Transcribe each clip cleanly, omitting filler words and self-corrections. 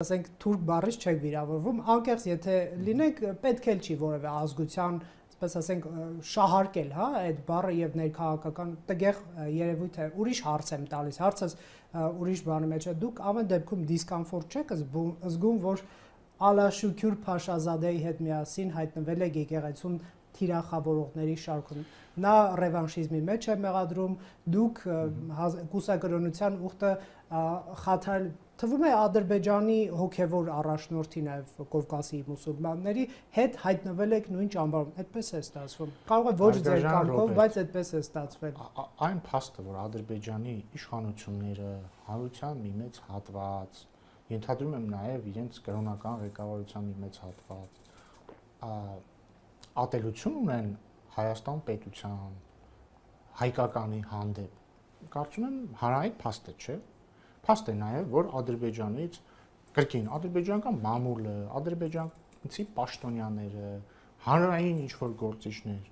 ասենք թուրք բառից չեք վիրավորվում, անկեղծ եթե լինենք, պետք էլ չի որևէ ազգության, այսպես ասենք, շահարկել, հա, այդ բառը եւ ներքաղաքական տգեղ երևույթ է։ Ուրիշ հարց եմ տալիս, հարցս ուրիշ բանի մեջ է։ Դուք ամեն դեպքում դիսկոմֆորտ չեք զգում, որ Ալաշուքյուր Փաշազադեի հետ միասին հայտնվել եք եկեղեցում թիրախավորողների շարքում։ Նա ռևանշիզմի մեջ է մեղադրում, դուք կուսակրոնության ուխտը խաթարել, թվում է Ադրբեջանի հոգևոր առաջնորդի նաև Կովկասի մուսուլմանների հետ հայտնվել եք նույն ճամբարում, այդպես է ստացվում։ Կարող է ոչ ձեր կամքով, բայց այդպես է ստացվել։ Այն փաստը, որ Ադրբեջանի իշխանությունները հանրության մի մեծ հատված, ենթադրում եմ նաև իրենց կրոնական ղեկավարության մի մեծ հատված, ատելություն ունեն Հայաստան պետության, հայկականի հանդեպ, կարծում եմ հանրային փաստ է, չէ՞։ Փաստ է նաև, որ Ադրբեջանից կրկին ադրբեջանական մամուլը, ադրբեջանցի պաշտոնյաները, հանրային ինչ-որ գործիչներ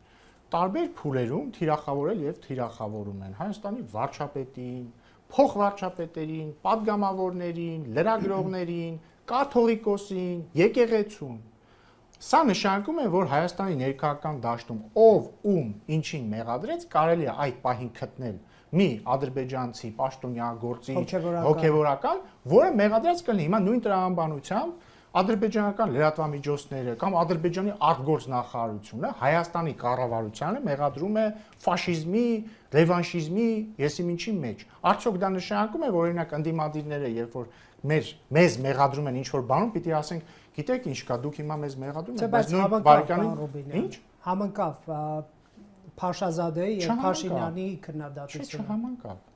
տարբեր փուլերում թիրախավորել եւ թիրախավորում են Հայաստանի վարչապետին, փոխվարչապետերին, падգամավորներին, լրագրողներին, կաթողիկոսին, եկեղեցուն։ Սա նշանակում է, որ Հայաստանի ներքաղաքական դաշտում ով ում ինչին մեղադրեց, կարելի է այդ պահին գտնել մի ադրբեջանցի պաշտոնյա գործիչ հոգևորական, որը մեղադրած կլինի հիմա նույն տրամաբանությամբ ադրբեջանական լրատվամիջոցները կամ Ադրբեջանի արտգործնախարարությունը Հայաստանի կառավարությանը մեղադրում է ֆաշիզմի, ռևանշիզմի, եսիմ ինչի մեջ։ Արդյոք դա նշանակում է, որ օրինակ ընդդիմադիրները, երբ որ մեզ մեղադրում են ինչ-որ բանում, պիտի ասենք, գիտեք ինչ կա, դուք հիմա մեզ մեղադրում եք, բայց նույն բարեկամին ինչ համընկավ Փաշազադեի եւ Փաշինյանի քննադատությունը։ Չհամընկավ։